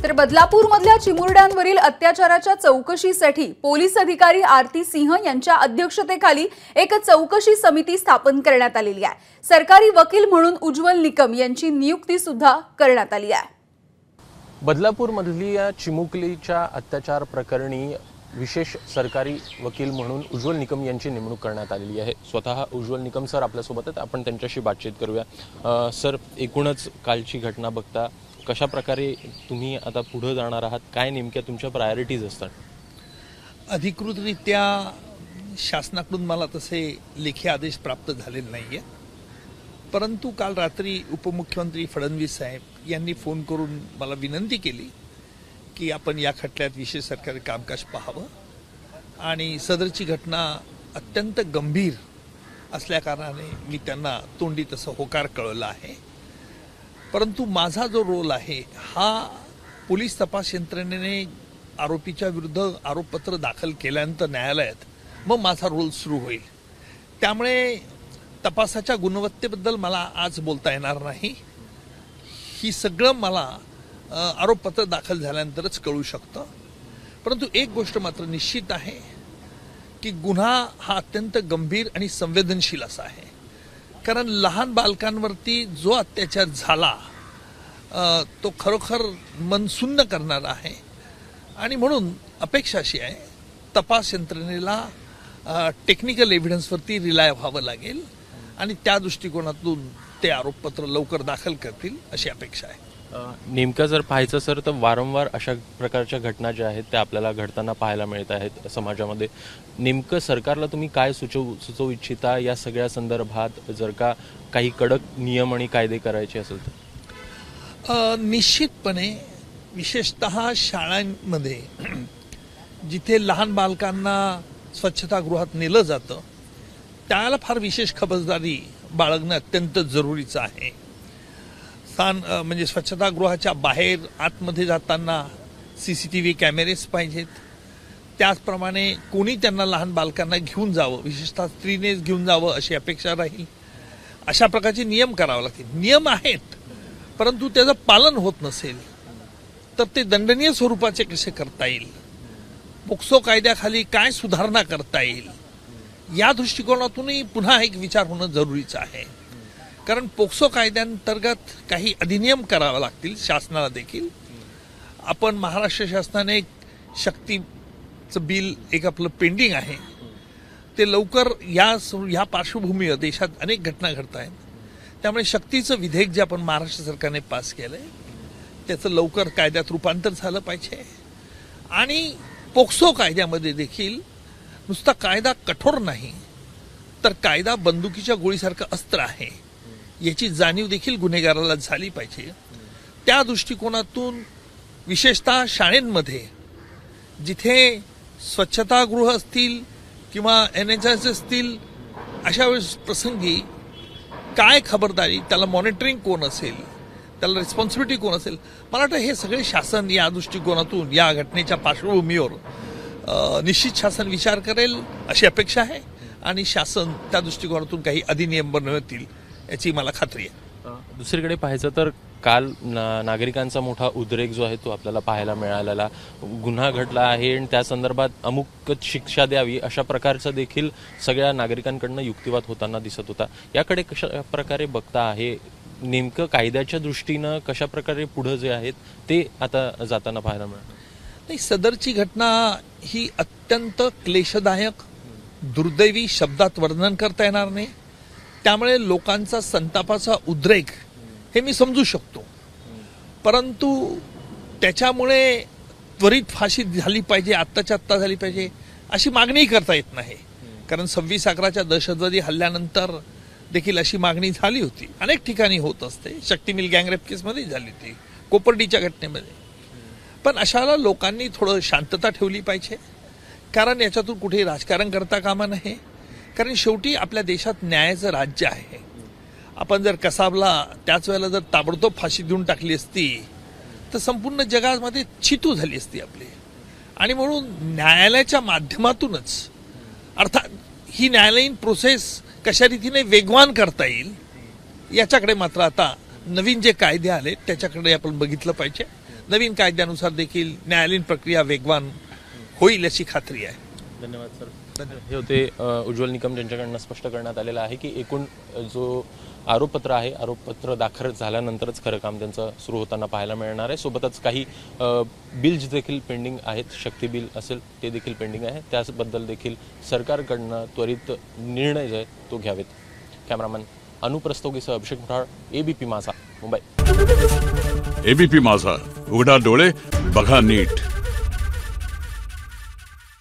तर बदलापूरमधल्या चिमुरड्यांवरील अत्याचाराच्या चौकशीसाठी पोलीस अधिकारी आरती सिंह यांच्या अध्यक्षतेखाली एक चौकशी समिती स्थापन करण्यात आलेली आहे। सरकारी वकील म्हणून उज्ज्वल निकम यांची नियुक्ती सुद्धा करण्यात आली आहे। बदलापूरमधल्या चिमुकलीच्या अत्याचार प्रकरणी विशेष सरकारी वकील म्हणून उज्ज्वल निकम यांची नेमणूक करण्यात आलेली आहे। स्वतः उज्ज्वल निकम सर आपल्या सोबत आहेत, आपण त्यांच्याशी बातचीत करूया। सर, एकूणच कालची घटना बघता कशा प्रकारे तुम्ही आता पुढे जाणार आहात, काय नेमक्या तुमच्या प्रायोरिटीज असतात? अधिकृतरित्या शासनाकडून मला तसे लेखी आदेश प्राप्त झालेले नाहीये, परंतु काल रात्री उपमुख्यमंत्री फडणवीस साहेब यांनी फोन करून मला विनंती केली की आपण या खटल्यात विशेष सरकारी कामकाज पाहावं आणि सदरची घटना अत्यंत गंभीर असल्याकारणाने मी त्यांना तोंडी तसं होकार कळवला आहे। परंतु माझा जो रोल आहे हा पोलीस तपास यंत्रणेने आरोपीच्या विरुद्ध आरोपपत्र दाखल केल्यानंतर न्यायालयात मग माझा रोल सुरू होईल। त्यामुळे तपासाच्या गुणवत्तेबद्दल मला आज बोलता येणार नाही। ही सगळं मला आरोपपत्र दाखल झाल्यानंतरच कळू शकतं। परंतु एक गोष्ट मात्र निश्चित आहे की गुन्हा हा अत्यंत गंभीर आणि संवेदनशील असा आहे, कारण लहान बालकांवरती जो अत्याचार झाला तो खरोखर मनसुन्न करणारा आहे आणि म्हणून अपेक्षा अशी आहे तपास यंत्रणेला टेक्निकल एव्हिडन्सवरती रिलाय व्हावं लागेल आणि त्या दृष्टिकोनातून ते आरोपपत्र लवकर दाखल करतील अशी अपेक्षा आहे। नेमकं जर पाहायचं सर तर वारंवार अशा प्रकारच्या घटना ज्या आहेत त्या आपल्याला घडताना पाहायला मिळत आहेत समाजामध्ये। नेमकं सरकारला तुम्ही काय सुचवू इच्छिता या सगळ्या संदर्भात, जर का काही कडक नियम आणि कायदे करायचे असेल तर? निश्चितपणे विशेषतः शाळांमध्ये जिथे लहान बालकांना स्वच्छतागृहात नेलं जातं त्याला फार विशेष खबरदारी बाळगणं अत्यंत जरुरीचं आहे। म्हणजे स्वच्छतागृहाच्या बाहेर आतमध्ये जाताना CCTV कॅमेरेस पाहिजेत, त्याचप्रमाणे कोणी त्यांना लहान बालकांना घेऊन जावं, विशेषतः स्त्रीनेच घेऊन जावं अशी अपेक्षा राहील। अशा प्रकारचे नियम करावे लागतील। नियम आहेत परंतु त्याचं पालन होत नसेल तर ते दंडनीय स्वरूपाचे कसे करता येईल, पोक्सो कायद्याखाली काय सुधारणा करता येईल या दृष्टिकोनातूनही पुन्हा एक विचार होणं जरुरीचं आहे। कारण पोक्सो कायद्यांतर्गत काही अधिनियम करावे लागतील शासनाला देखील। आपण महाराष्ट्र शासनाने एक शक्तीचं बिल एक आपलं पेंडिंग आहे, ते लवकर या पार्श्वभूमीवर देशात अनेक घटना घडत आहेत, त्यामुळे शक्तीचं विधेयक जे आपण महाराष्ट्र सरकारने पास केलंय त्याचं लवकर कायद्यात रूपांतर झालं पाहिजे। आणि पोक्सो कायद्यामध्ये देखील नुसता कायदा कठोर नाही तर कायदा बंदुकीच्या गोळीसारखं अस्त्र आहे याची जाणीव देखील गुन्हेगाराला झाली पाहिजे। त्या दृष्टिकोनातून विशेषतः शाळांमध्ये जिथे स्वच्छतागृह असतील किंवा NHS असतील अशा वेळेस प्रसंगी काय खबरदारी, त्याला मॉनिटरिंग कोण असेल, त्याला रिस्पॉन्सिबिलिटी कोण असेल, मला वाटतं हे सगळे शासन या दृष्टिकोनातून या घटनेच्या पार्श्वभूमीवर निश्चित शासन विचार करेल अशी अपेक्षा आहे आणि शासन त्या दृष्टिकोनातून काही अधिनियम बनवतील याची मला खात्री आहे। दुसरीकडे पाहायचं तर काल नागरिकांचा मोठा उद्रेक जो आहे तो आपल्याला पाहायला मिळालेला, गुन्हा घडला आहे आणि त्या संदर्भात अमुक शिक्षा द्यावी अशा प्रकारचा देखील सगळ्या नागरिकांकडून युक्तिवाद होताना दिसत होता। याकडे कशा प्रकारे बघता आहे, नेमकं कायद्याच्या दृष्टीनं कशा प्रकारे पुढे जे आहेत ते आता जाताना पाहायला मिळालं? नाही, सदरची घटना ही अत्यंत क्लेशदायक, दुर्दैवी, शब्दात वर्णन करता येणार नाही। त्यामुळे लोकांचा संतापाचा उद्रेक हे मी समजू शकतो, परंतु त्याच्यामुळे त्वरित फाशी झाली पाहिजे, आत्ताच्या आत्ता झाली पाहिजे अशी मागणीही करता येत नाही। कारण 26/11च्या दहशतवादी हल्ल्यानंतर देखील अशी मागणी झाली होती, अनेक ठिकाणी होत असते, शक्ती मिल गँगरेप केसमध्ये झाली होती, कोपर्डीच्या घटनेमध्ये। पण अशाला लोकांनी थोडं शांतता ठेवली पाहिजे, कारण याच्यातून कुठे राजकारण करता कामा नये। कारण शेवटी आपल्या देशात न्यायाचं राज्य आहे। आपण जर कसाबला त्याच वेळेला जर ताबडतोब फाशी देऊन टाकली असती तर संपूर्ण जगामध्ये चितू झाली असती आपली। आणि म्हणून न्यायालयाच्या माध्यमातूनच, अर्थात ही न्यायालयीन प्रोसेस कशा रीतीने वेगवान करता येईल याच्याकडे मात्र आता नवीन जे कायदे आले त्याच्याकडे आपण बघितलं पाहिजे। नवीन कायद्यानुसार देखील न्यायालयीन प्रक्रिया वेगवान होईल याची खात्री आहे. धन्यवाद सर. हे होते उज्ज्वल निकम ज्यांच्याकडनं स्पष्ट करण्यात आलेलं आहे की एकूण जो आरोपपत्र आहे, आरोपपत्र दाखल झाल्यानंतरच खरं काम त्यांचं सुरू होताना पाहायला मिळणार आहे. सोबतच काही बिल्स देखील पेंडिंग आहेत. शक्ती बिल असेल ते देखील पेंडिंग आहे. त्याबद्दल देखील सरकारकडनं त्वरित निर्णय जे आहेत तो घ्यावेत. कॅमेरामॅन अनुप्रस्तोगीसह अभिषेक मुठाळ, एबीपी माझा, मुंबई. एबीपी माझा, उघडा डोळे बघा नीट.